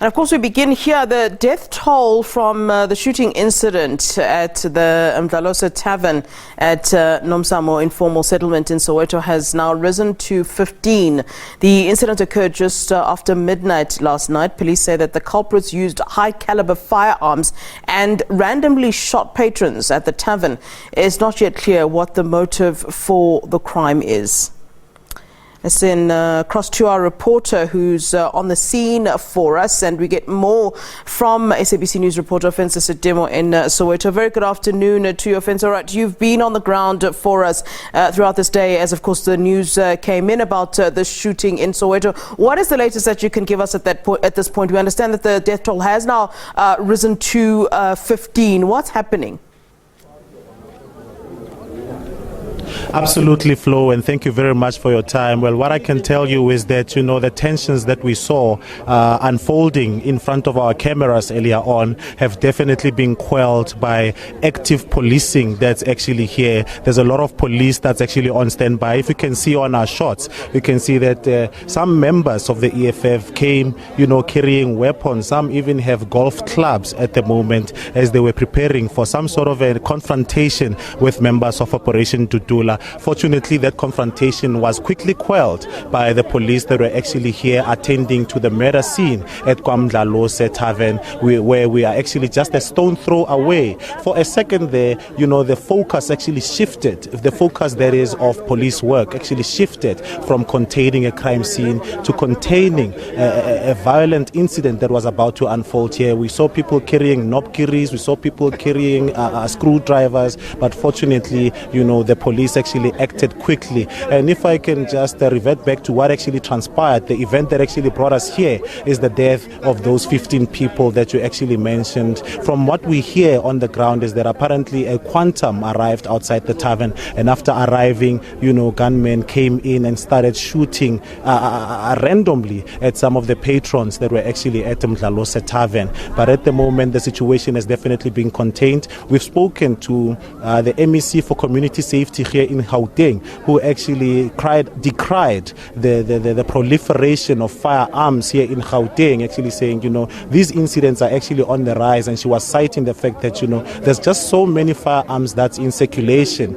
And of course, we begin here. The death toll from the shooting incident at the Mdlalose Tavern at Nomzamo Informal Settlement in Soweto has now risen to 15. The incident occurred just after midnight last night. Police say that the culprits used high-caliber firearms and randomly shot patrons at the tavern. It's not yet clear what the motive for the crime is. Let's then cross to our reporter who's on the scene for us, and we get more from SABC News reporter Ofentse Setimo in Soweto. Very good afternoon to you, Ofentse. All right, you've been on the ground for us throughout this day as, of course, the news came in about the shooting in Soweto. What is the latest that you can give us at this point? We understand that the death toll has now risen to 15. What's happening? Absolutely, Flo, and thank you very much for your time. Well, what I can tell you is that, the tensions that we saw unfolding in front of our cameras earlier on have definitely been quelled by active policing that's actually here. There's a lot of police that's actually on standby. If you can see on our shots, you can see that some members of the EFF came, carrying weapons. Some even have golf clubs at the moment as they were preparing for some sort of a confrontation with members of Operation Dudula. Fortunately, that confrontation was quickly quelled by the police that were actually here attending to the murder scene at Mdlalose Tavern, where we are actually just a stone throw away. For a second there, the focus actually shifted. The focus that is of police work actually shifted from containing a crime scene to containing a violent incident that was about to unfold here. We saw people carrying knobkiris, we saw people carrying screwdrivers, but fortunately, the police actually acted quickly. And if I can just revert back to what actually transpired, the event that actually brought us here is the death of those 15 people that you actually mentioned. From what we hear on the ground is that apparently a quantum arrived outside the tavern, and after arriving, gunmen came in and started shooting randomly at some of the patrons that were actually at the Mdlalose Tavern. But at the moment, the situation has definitely been contained. We've spoken to the MEC for Community Safety here in Gauteng, who actually decried the proliferation of firearms here in Gauteng, actually saying, these incidents are actually on the rise, and she was citing the fact that, there's just so many firearms that's in circulation.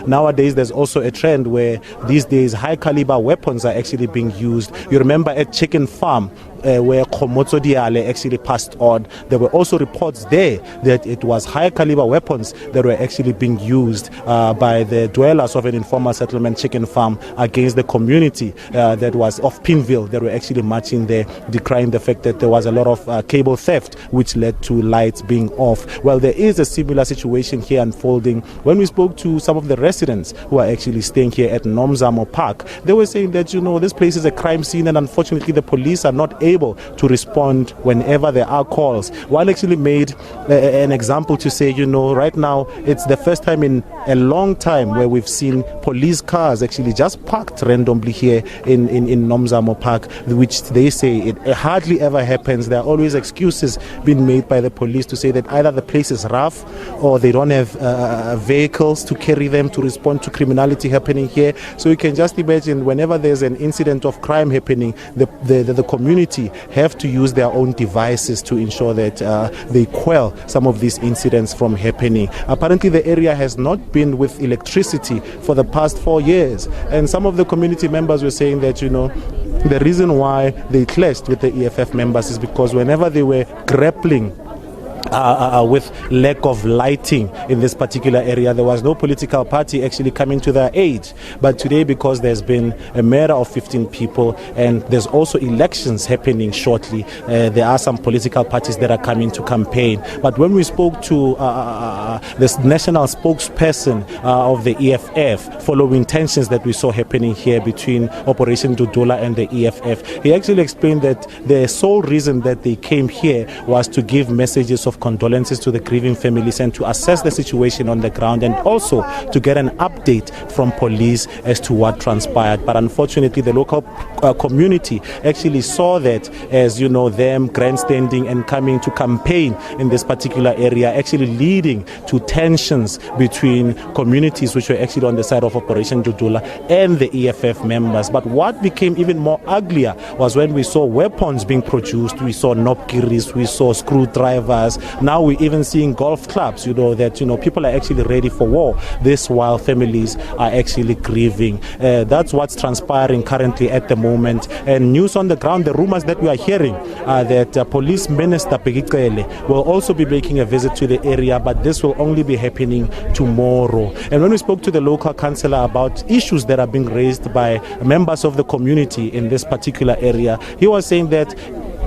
Nowadays there's also a trend where these days high caliber weapons are actually being used. You remember at Chicken Farm, where Komotso Diale actually passed on, there were also reports there that it was high caliber weapons that were actually being used by the dwellers of an informal settlement chicken farm against the community that was of Pinville. They were actually marching there, decrying the fact that there was a lot of cable theft, which led to lights being off. Well, there is a similar situation here unfolding. When we spoke to some of the residents who are actually staying here at Nomzamo Park, they were saying that, this place is a crime scene, and unfortunately the police are not able to respond whenever there are calls. One actually made an example to say, right now it's the first time in a long time where we've seen police cars actually just parked randomly here in Nomzamo Park, which they say it hardly ever happens. There are always excuses being made by the police to say that either the place is rough or they don't have vehicles to carry them to respond to criminality happening here. So you can just imagine whenever there's an incident of crime happening, the community have to use their own devices to ensure that they quell some of these incidents from happening. Apparently the area has not been with electricity for the past 4 years, and some of the community members were saying that the reason why they clashed with the EFF members is because whenever they were grappling with lack of lighting in this particular area, there was no political party actually coming to their aid. But today, because there's been a murder of 15 people and there's also elections happening shortly, there are some political parties that are coming to campaign. But when we spoke to this national spokesperson of the EFF following tensions that we saw happening here between Operation Dudula and the EFF, he actually explained that the sole reason that they came here was to give messages of condolences to the grieving families and to assess the situation on the ground, and also to get an update from police as to what transpired. But unfortunately, the local community actually saw that as, them grandstanding and coming to campaign in this particular area, actually leading to tensions between communities which were actually on the side of Operation Dudula and the EFF members. But what became even more uglier was when we saw weapons being produced. We saw nopkiris, we saw screwdrivers. Now we're even seeing golf clubs, that people are actually ready for war. This while families are actually grieving. That's what's transpiring currently at the moment. And news on the ground, the rumors that we are hearing are that Police Minister Pegicele will also be making a visit to the area, but this will only be happening tomorrow. And when we spoke to the local councillor about issues that are being raised by members of the community in this particular area, he was saying that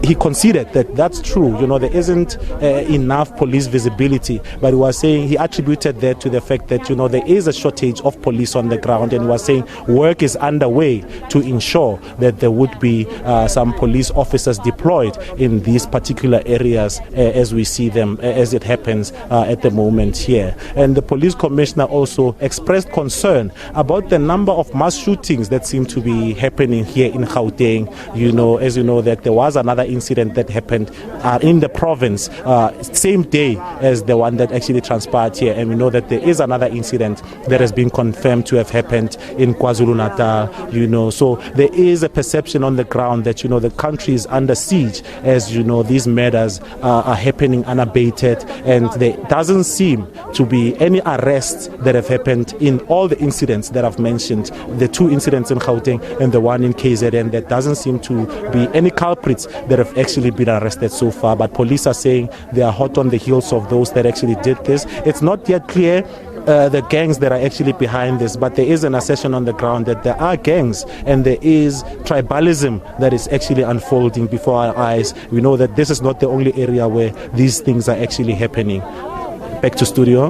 he conceded that that's true. There isn't enough police visibility, but he was saying he attributed that to the fact that, there is a shortage of police on the ground, and he was saying work is underway to ensure that there would be some police officers deployed in these particular areas as we see them, as it happens at the moment here. And the police commissioner also expressed concern about the number of mass shootings that seem to be happening here in Gauteng. As you know, that there was another incident that happened in the province same day as the one that actually transpired here, and we know that there is another incident that has been confirmed to have happened in KwaZulu-Natal. So there is a perception on the ground that the country is under siege, as these murders are happening unabated, and there doesn't seem to be any arrests that have happened in all the incidents that I've mentioned, the 2 incidents in Gauteng and the one in KZN. There doesn't seem to be any culprits that have actually been arrested so far, but police are saying they are hot on the heels of those that actually did this. It's not yet clear the gangs that are actually behind this, but there is an assertion on the ground that there are gangs and there is tribalism that is actually unfolding before our eyes. We know that this is not the only area where these things are actually happening. Back to studio.